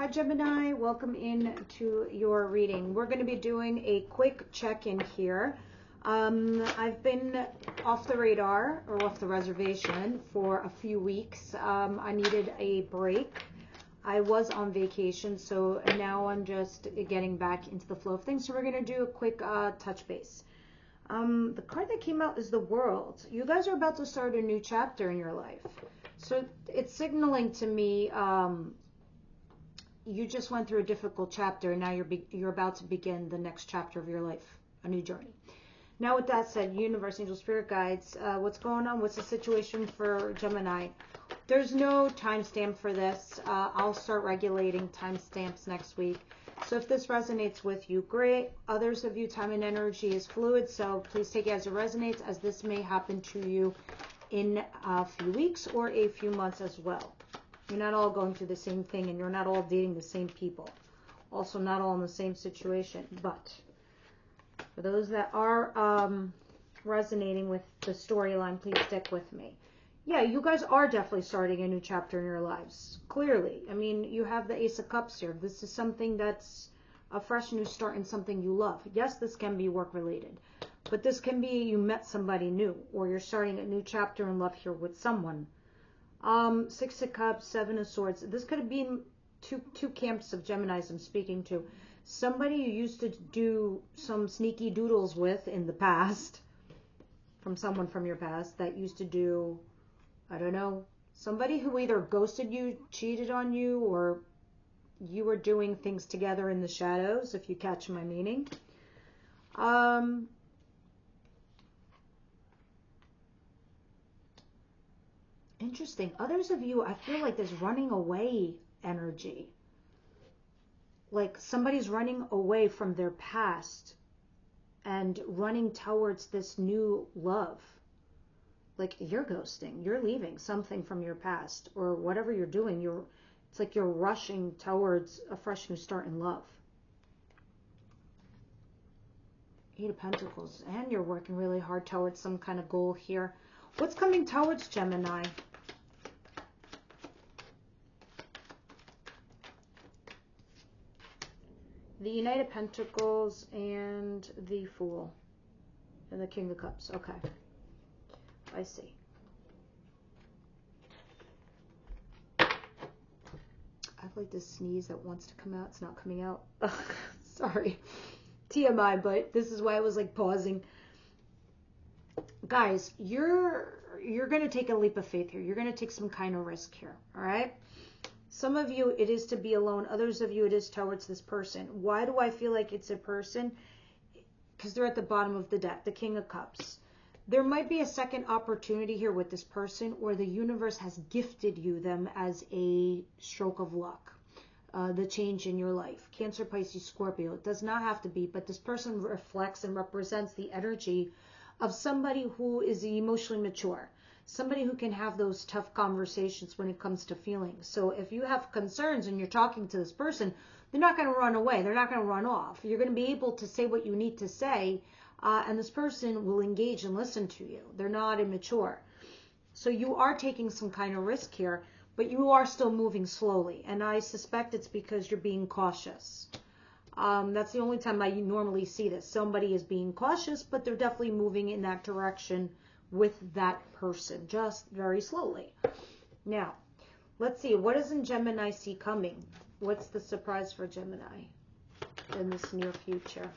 Hi Gemini, welcome in to your reading. We're going to be doing a quick check-in here. I've been off the radar or off the reservation for a few weeks. I needed a break. I was on vacation, so now I'm just getting back into the flow of things. So we're going to do a quick touch base. The card that came out is the World. You guys are about to start a new chapter in your life. So it's signaling to me you just went through a difficult chapter, and now you're about to begin the next chapter of your life, a new journey. Now, with that said, universe, angel, spirit guides, what's going on? What's the situation for Gemini? There's no timestamp for this. I'll start regulating timestamps next week. So if this resonates with you, great. Others of you, time and energy is fluid, so please take it as it resonates, as this may happen to you in a few weeks or a few months as well. You're not all going through the same thing, and you're not all dating the same people. Also, not all in the same situation. But for those that are resonating with the storyline, please stick with me. Yeah, you guys are definitely starting a new chapter in your lives. Clearly. I mean, you have the Ace of Cups here. This is something that's a fresh new start in something you love. Yes, this can be work-related. But this can be you met somebody new, or you're starting a new chapter in love here with someone. Six of Cups, Seven of Swords. This could have been two camps of Geminis I'm speaking to. Somebody you used to do some sneaky doodles with in the past, from someone from your past that used to do, I don't know, somebody who either ghosted you, cheated on you, or you were doing things together in the shadows, if you catch my meaning. Interesting. Others of you, I feel like there's running away energy. Like somebody's running away from their past and running towards this new love. Like you're ghosting, you're leaving something from your past, or whatever you're doing, it's like you're rushing towards a fresh new start in love. Eight of Pentacles, and you're working really hard towards some kind of goal here. What's coming towards Gemini? The Knight of Pentacles and the Fool and the King of Cups. Okay, I see. I have like this sneeze that wants to come out. It's not coming out. Sorry. TMI, but this is why I was like pausing. Guys, you're going to take a leap of faith here. You're going to take some kind of risk here, all right? Some of you, it is to be alone. Others of you, it is towards this person. Why do I feel like it's a person? Because they're at the bottom of the deck, the King of Cups. There might be a second opportunity here with this person, or the universe has gifted you them as a stroke of luck. The change in your life. Cancer, Pisces, Scorpio. It does not have to be, but this person reflects and represents the energy of somebody who is emotionally mature. Somebody who can have those tough conversations when it comes to feelings. So if you have concerns and you're talking to this person, they're not going to run away. They're not going to run off. You're going to be able to say what you need to say, and this person will engage and listen to you. They're not immature. So you are taking some kind of risk here, but you are still moving slowly. And I suspect it's because you're being cautious. That's the only time I normally see this. Somebody is being cautious, but they're definitely moving in that direction with that person, just very slowly. Now, let's see. What doesn't Gemini see coming? What's the surprise for Gemini in this near future?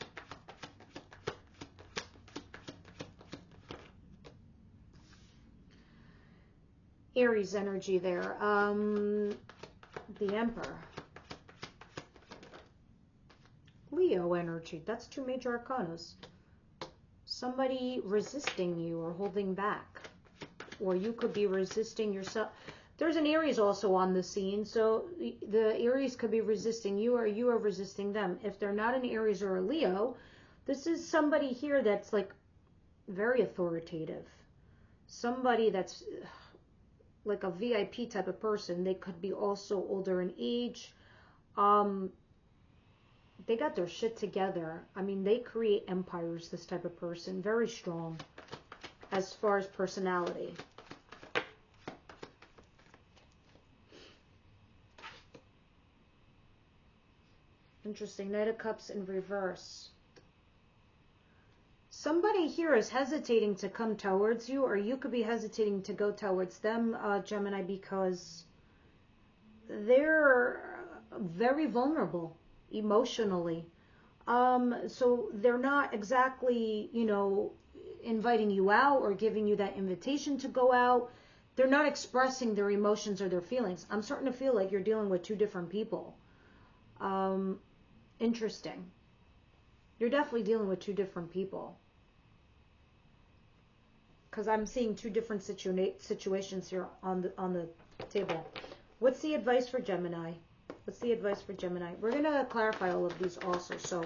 Aries energy there. The Emperor. Leo energy. That's two major arcanas. Somebody resisting you or holding back, or you could be resisting yourself. There's an Aries also on the scene, so the Aries could be resisting you, or you are resisting them. If they're not an Aries or a Leo, this is somebody here that's like very authoritative, somebody that's like a VIP type of person. They could be also older in age. They got their shit together. I mean, they create empires, this type of person. Very strong as far as personality. Interesting. Knight of Cups in reverse. Somebody here is hesitating to come towards you, or you could be hesitating to go towards them, Gemini, because they're very vulnerable emotionally. So they're not exactly, you know, inviting you out or giving you that invitation to go out. They're not expressing their emotions or their feelings. I'm starting to feel like you're dealing with two different people. Interesting. You're definitely dealing with two different people. Because I'm seeing two different situations here on the table. What's the advice for Gemini? What's the advice for Gemini? We're going to clarify all of these also. So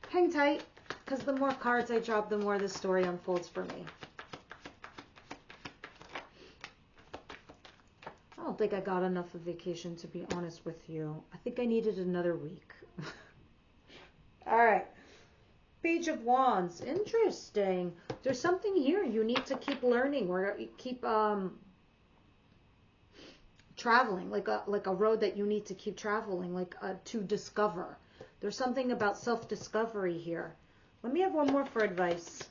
hang tight, because the more cards I drop, the more the story unfolds for me. I don't think I got enough of vacation, to be honest with you. I think I needed another week. All right. Page of Wands. Interesting. There's something here you need to keep learning or keep traveling, like a road that you need to keep traveling, like to discover. There's something about self-discovery here. Let me have one more for advice.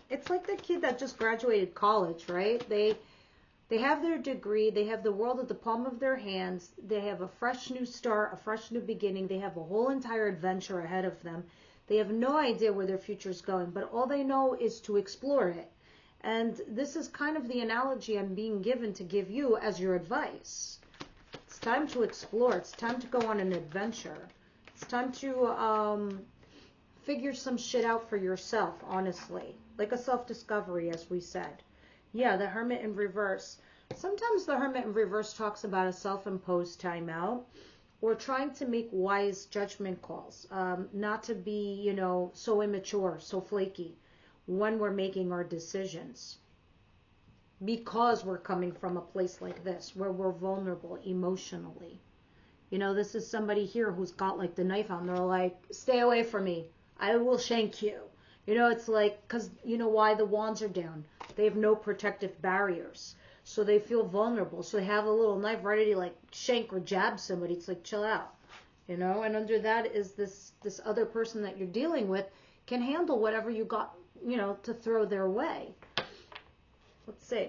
It's like the kid that just graduated college, right? They have their degree. They have the world at the palm of their hands. They have a fresh new start, a fresh new beginning. They have a whole entire adventure ahead of them. They have no idea where their future is going, but all they know is to explore it. And this is kind of the analogy I'm being given to give you as your advice. It's time to explore. It's time to go on an adventure. It's time to figure some shit out for yourself, honestly. Like a self-discovery, as we said. Yeah, the Hermit in reverse. Sometimes the Hermit in reverse talks about a self-imposed timeout or trying to make wise judgment calls, not to be, you know, so immature, so flaky when we're making our decisions. Because we're coming from a place like this, where we're vulnerable emotionally. You know, this is somebody here who's got like the knife on. They're like, stay away from me. I will shank you. You know, it's like, because you know why the wands are down. They have no protective barriers. So they feel vulnerable. So they have a little knife ready to like shank or jab somebody. It's like, chill out. You know, and under that is this other person that you're dealing with can handle whatever you got, you know, to throw their way. Let's see.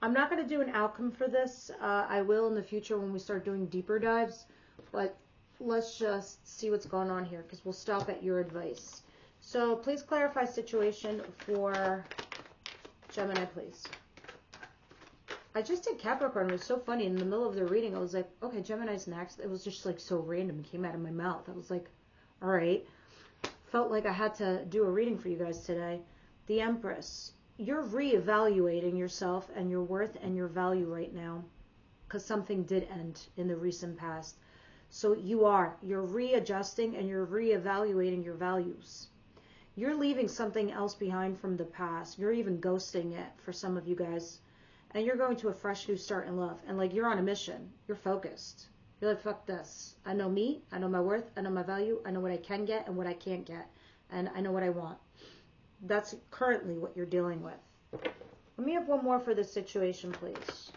I'm not going to do an outcome for this. I will in the future when we start doing deeper dives. But let's just see what's going on here, because we'll stop at your advice. So please clarify situation for Gemini, please. I just did Capricorn. It was so funny. In the middle of the reading, I was like, okay, Gemini's next. It was just like so random. It came out of my mouth. I was like, all right. Felt like I had to do a reading for you guys today. The Empress. You're reevaluating yourself and your worth and your value right now, because something did end in the recent past. So you're readjusting and you're reevaluating your values. You're leaving something else behind from the past. You're even ghosting it for some of you guys. And you're going to a fresh new start in love. And like, you're on a mission. You're focused. You're like, fuck this. I know me. I know my worth. I know my value. I know what I can get and what I can't get. And I know what I want. That's currently what you're dealing with. Let me have one more for this situation, please.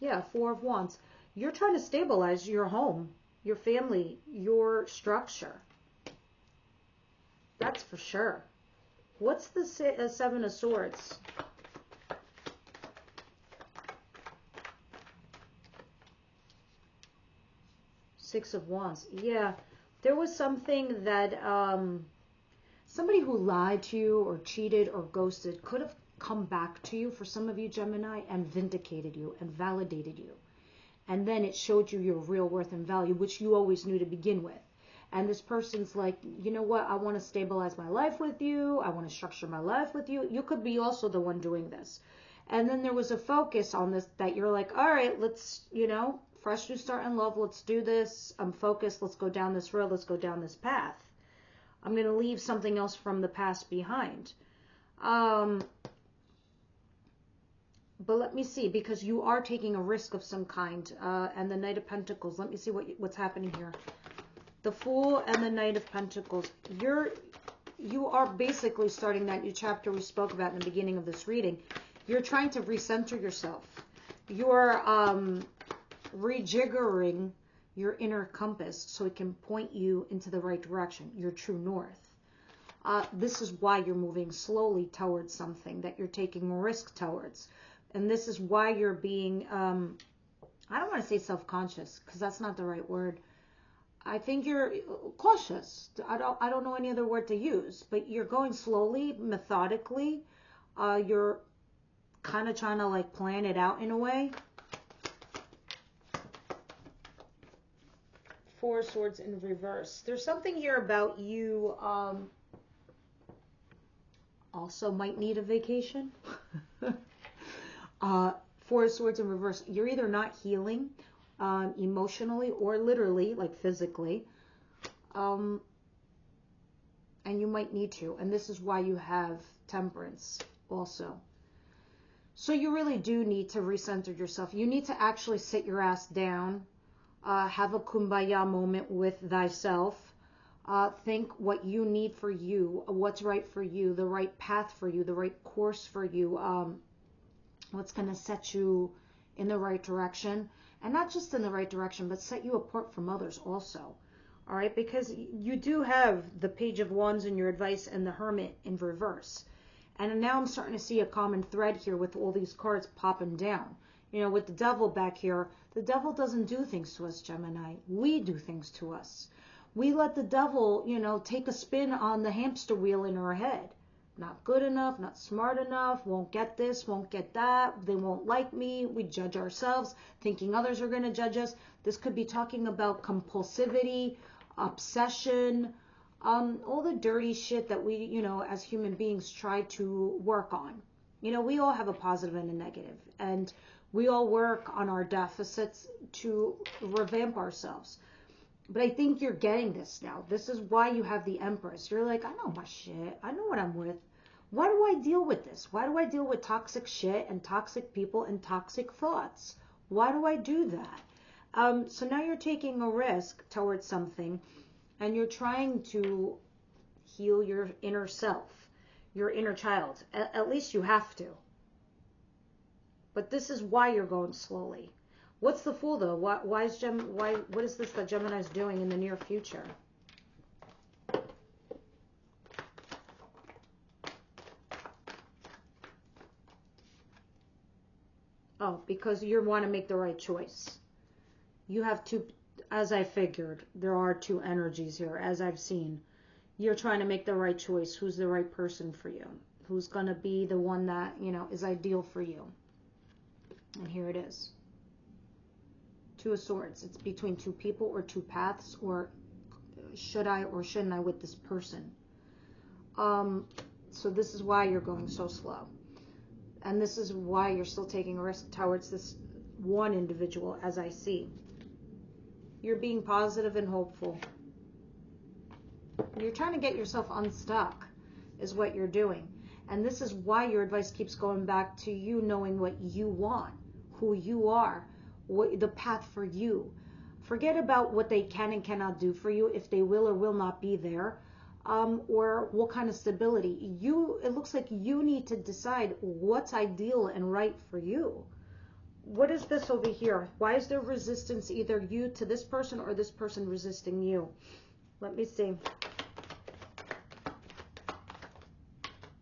Yeah, Four of Wands. You're trying to stabilize your home, your family, your structure. That's for sure. What's the Seven of Swords? Six of Wands. Yeah, there was something that somebody who lied to you or cheated or ghosted could have come back to you, for some of you Gemini, and vindicated you and validated you. And then it showed you your real worth and value, which you always knew to begin with. And this person's like, you know what? I want to stabilize my life with you. I want to structure my life with you. You could be also the one doing this. And then there was a focus on this that you're like, all right, let's, you know, fresh new start in love. Let's do this. I'm focused. Let's go down this road. Let's go down this path. I'm going to leave something else from the past behind. But let me see, because you are taking a risk of some kind. And the Knight of Pentacles. Let me see what's happening here. The Fool and the Knight of Pentacles. You are basically starting that new chapter we spoke about in the beginning of this reading. You're trying to recenter yourself. You're rejiggering your inner compass so it can point you into the right direction, your true north. This is why you're moving slowly towards something that you're taking a risk towards. And this is why you're being, I don't want to say self-conscious, because that's not the right word. I think you're cautious. I don't know any other word to use, but you're going slowly, methodically. You're kind of trying to like plan it out in a way. Four of Swords in reverse. There's something here about you also might need a vacation. Four of Swords in reverse. You're either not healing emotionally or literally, like physically. And you might need to. And this is why you have Temperance also. So you really do need to recenter yourself. You need to actually sit your ass down. Have a kumbaya moment with thyself. Think what you need for you, what's right for you, the right path for you, the right course for you, what's going to set you in the right direction. And not just in the right direction, but set you apart from others also. All right, because you do have the Page of Wands in your advice and the Hermit in reverse. And now I'm starting to see a common thread here with all these cards popping down. You know, with the Devil back here, the devil doesn't do things to us, Gemini. We do things to us. We let the devil, you know, take a spin on the hamster wheel in our head. Not good enough, not smart enough, won't get this, won't get that, they won't like me. We judge ourselves, thinking others are going to judge us. This could be talking about compulsivity, obsession, all the dirty shit that we, you know, as human beings try to work on. You know, we all have a positive and a negative, and we all work on our deficits to revamp ourselves. But I think you're getting this now. This is why you have the Empress. You're like, I know my shit. I know what I'm with. Why do I deal with this? Why do I deal with toxic shit and toxic people and toxic thoughts? Why do I do that? So now you're taking a risk towards something, and you're trying to heal your inner self, your inner child. At least you have to. But this is why you're going slowly. What's the Fool though? What is this that Gemini's doing in the near future? Oh, because you want to make the right choice. You have two, as I figured, there are two energies here, as I've seen. You're trying to make the right choice. Who's the right person for you? Who's going to be the one that, you know, is ideal for you? And here it is. Two of Swords. It's between two people or two paths, or should I or shouldn't I with this person? So this is why you're going so slow. And this is why you're still taking a risk towards this one individual, as I see. You're being positive and hopeful. You're trying to get yourself unstuck, is what you're doing. And this is why your advice keeps going back to you knowing what you want, who you are, what the path for you. Forget about what they can and cannot do for you, if they will or will not be there, or what kind of stability. It looks like you need to decide what's ideal and right for you. What is this over here? Why is there resistance, either you to this person or this person resisting you? Let me see.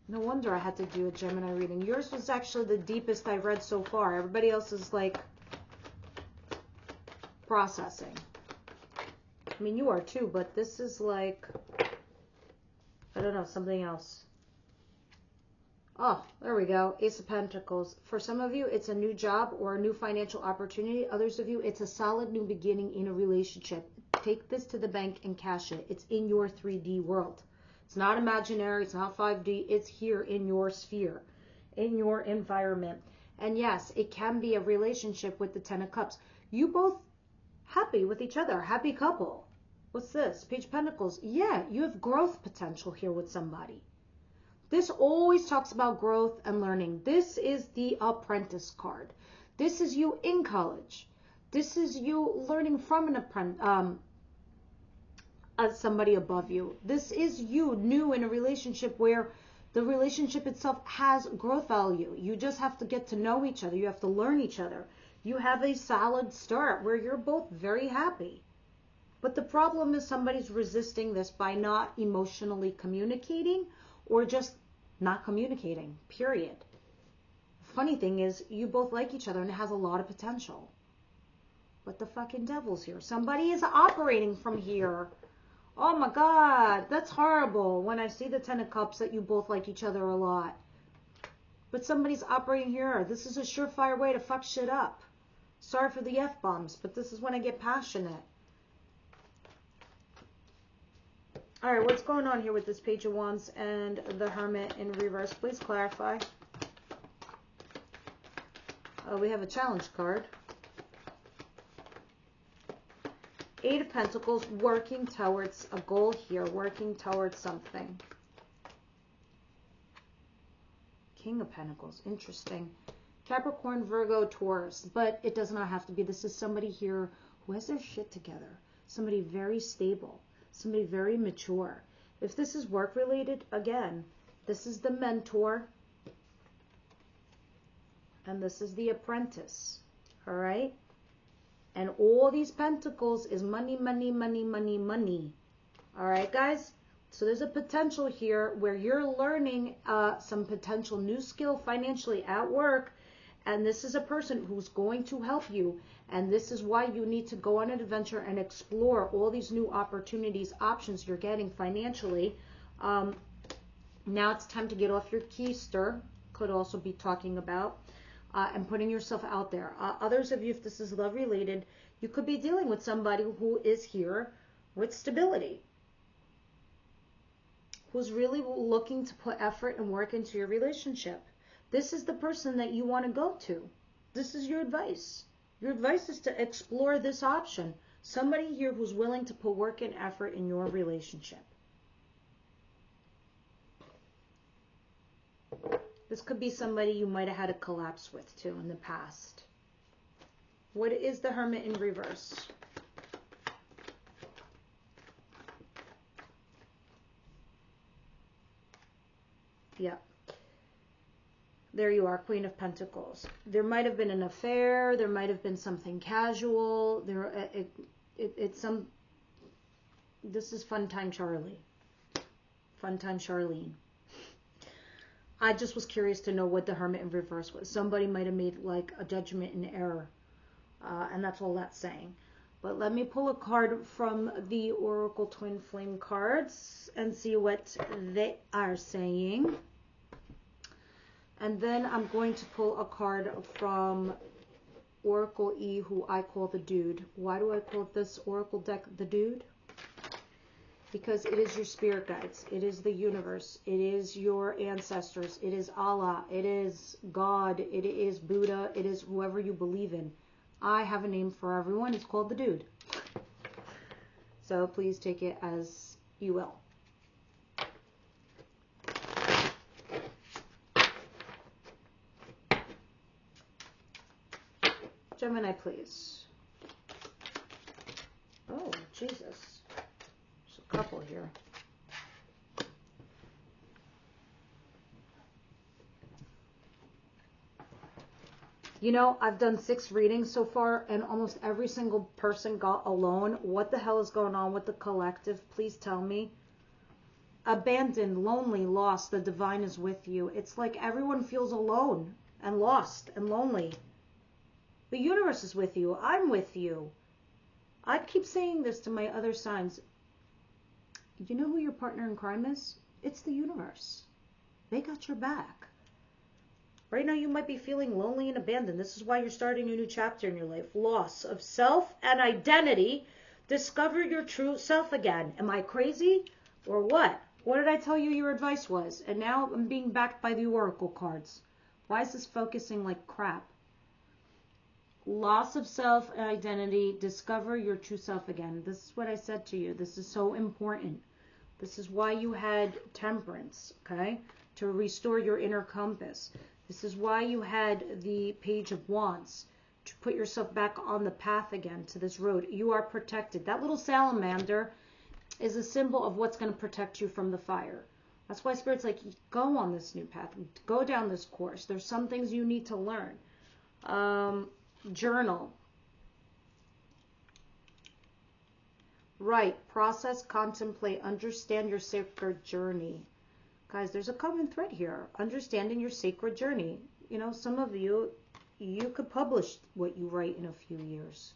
No wonder I had to do a Gemini reading. Yours was actually the deepest I've read so far. Everybody else is like processing. I mean, you are too, but this is like, I don't know, something else. Oh, there we go. Ace of Pentacles. For some of you, it's a new job or a new financial opportunity. Others of you, it's a solid new beginning in a relationship. Take this to the bank and cash it. It's in your 3D world. It's not imaginary. It's not 5D. It's here in your sphere, in your environment. And yes, it can be a relationship with the Ten of Cups. You both happy with each other. Happy couple. What's this? Page of Pentacles. Yeah, you have growth potential here with somebody. This always talks about growth and learning. This is the Apprentice card. This is you in college. This is you learning from an apprentice, somebody above you. This is you new in a relationship where The relationship itself has growth value. You just have to get to know each other. You have to learn each other. You have a solid start where you're both very happy. But the problem is somebody's resisting this by not emotionally communicating or just not communicating, period. Funny thing is, you both like each other and it has a lot of potential. But the fucking devil's here. Somebody is operating from here. Oh my God, that's horrible when I see the Ten of Cups that you both like each other a lot. But somebody's operating here. This is a surefire way to fuck shit up. Sorry for the F-bombs, but this is when I get passionate. Alright, what's going on here with this Page of Wands and the Hermit in reverse? Please clarify. We have a challenge card. Eight of Pentacles, working towards a goal here, working towards something. King of Pentacles, interesting. Capricorn, Virgo, Taurus, but it does not have to be. This is somebody here who has their shit together. Somebody very stable. Somebody very mature. If this is work related, again, this is the mentor. And this is the apprentice. All right? And all these pentacles is money, money, money, money, money. All right, guys? So there's a potential here where you're learning some potential new skill financially at work. And this is a person who's going to help you. And this is why you need to go on an adventure and explore all these new opportunities, options you're getting financially. Now it's time to get off your keister. Could also be talking about. And putting yourself out there. Others of you, if this is love related, you could be dealing with somebody who is here with stability. Who's really looking to put effort and work into your relationship. This is the person that you want to go to. This is your advice. Your advice is to explore this option. Somebody here who's willing to put work and effort in your relationship. This could be somebody you might have had a collapse with too in the past. What is the Hermit in reverse? Yep. There you are, Queen of Pentacles. There might have been an affair. There might have been something casual. This is Fun Time Charlie. Fun Time Charlene. I just was curious to know what the Hermit in reverse was. Somebody might have made like a judgment in error. And that's all that's saying. But let me pull a card from the Oracle Twin Flame cards and see what they are saying. And then I'm going to pull a card from Oracle E, who I call the Dude. Why do I call this Oracle deck the Dude? Because it is your spirit guides. It is the universe. It is your ancestors. It is Allah. It is God. It is Buddha. It is whoever you believe in. I have a name for everyone. It's called the Dude. So please take it as you will. Gemini, please. Oh, Jesus. There's a couple here. You know, I've done 6 readings so far, and almost every single person got alone. What the hell is going on with the collective? Please tell me. Abandoned, lonely, lost. The divine is with you. It's like everyone feels alone and lost and lonely. The universe is with you. I'm with you. I keep saying this to my other signs. You know who your partner in crime is? It's the universe. They got your back. Right now you might be feeling lonely and abandoned. This is why you're starting a new chapter in your life. Loss of self and identity. Discover your true self again. Am I crazy or what? What did I tell you your advice was? And now I'm being backed by the Oracle cards. Why is this focusing like crap? Loss of self and identity. Discover your true self again. This is what I said to you. This is so important. This is why you had temperance, okay? To restore your inner compass. This is why you had the Page of Wands. To put yourself back on the path again to this road. You are protected. That little salamander is a symbol of what's going to protect you from the fire. That's why Spirit's like, go on this new path. Go down this course. There's some things you need to learn. Journal. Write, process, contemplate, understand your sacred journey. Guys, there's a common thread here. Understanding your sacred journey. You know, some of you could publish what you write in a few years.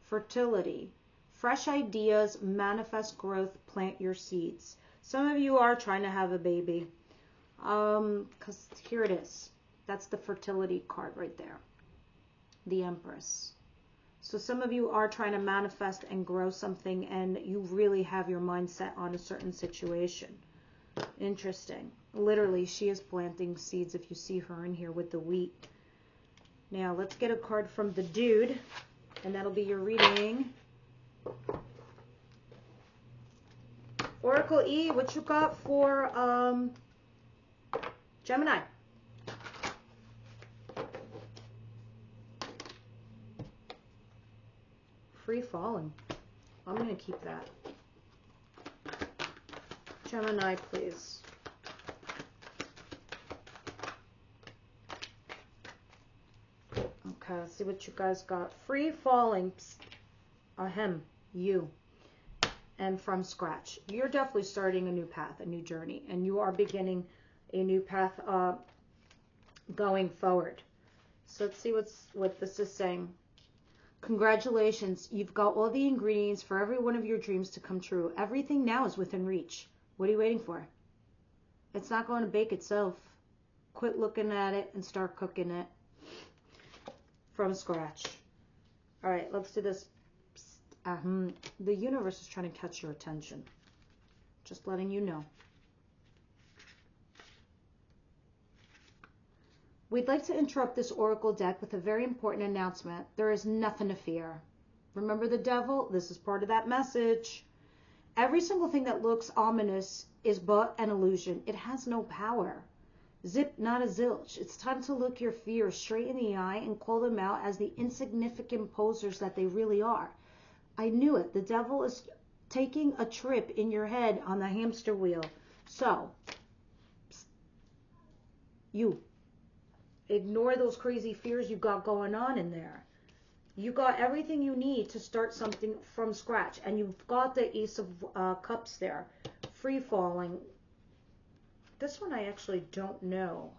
Fertility. Fresh ideas, manifest growth, plant your seeds. Some of you are trying to have a baby. Because here it is. That's the fertility card right there. The Empress. So some of you are trying to manifest and grow something, and you really have your mind set on a certain situation. Interesting. Literally, she is planting seeds if you see her in here with the wheat. Now, let's get a card from the Dude, and that'll be your reading. Oracle E, what you got for Gemini? Free falling. I'm going to keep that. Gemini, please. Okay, let's see what you guys got. Free falling. Ahem. You. And from scratch. You're definitely starting a new path, a new journey. And you are beginning a new path going forward. So let's see what this is saying. Congratulations. You've got all the ingredients for every one of your dreams to come true. Everything now is within reach. What are you waiting for? It's not going to bake itself. Quit looking at it and start cooking it from scratch. All right, let's do this. The universe is trying to catch your attention. Just letting you know. We'd like to interrupt this oracle deck with a very important announcement. There is nothing to fear. Remember the devil? This is part of that message. Every single thing that looks ominous is but an illusion. It has no power. Zip, not a zilch. It's time to look your fears straight in the eye and call them out as the insignificant posers that they really are. I knew it. The devil is taking a trip in your head on the hamster wheel. So, you ignore those crazy fears you got going on in there. You got everything you need to start something from scratch. And you've got the Ace of Cups there. Free falling. This one I actually don't know.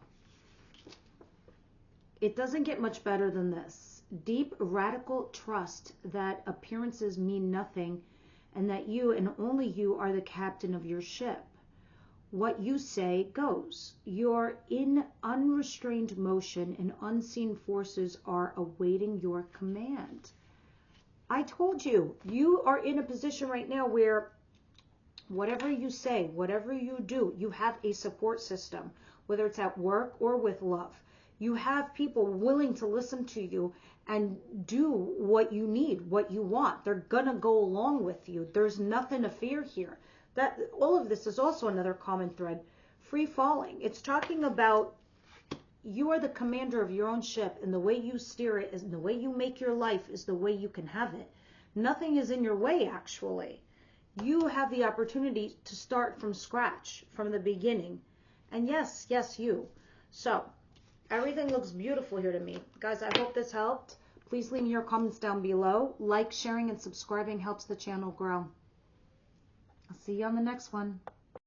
It doesn't get much better than this. Deep, radical trust that appearances mean nothing and that you and only you are the captain of your ship. What you say goes. You're in unrestrained motion and unseen forces are awaiting your command. I told you, you are in a position right now where whatever you say, whatever you do, you have a support system, whether it's at work or with love. You have people willing to listen to you and do what you need, what you want. They're gonna go along with you. There's nothing to fear here. That all of this is also another common thread. Free falling. It's talking about you are the commander of your own ship, and the way you steer it and the way you make your life is the way you can have it. Nothing is in your way, actually. You have the opportunity to start from scratch, from the beginning. And yes, you. So, everything looks beautiful here to me. Guys, I hope this helped. Please leave me your comments down below. Like, sharing, and subscribing helps the channel grow. I'll see you on the next one.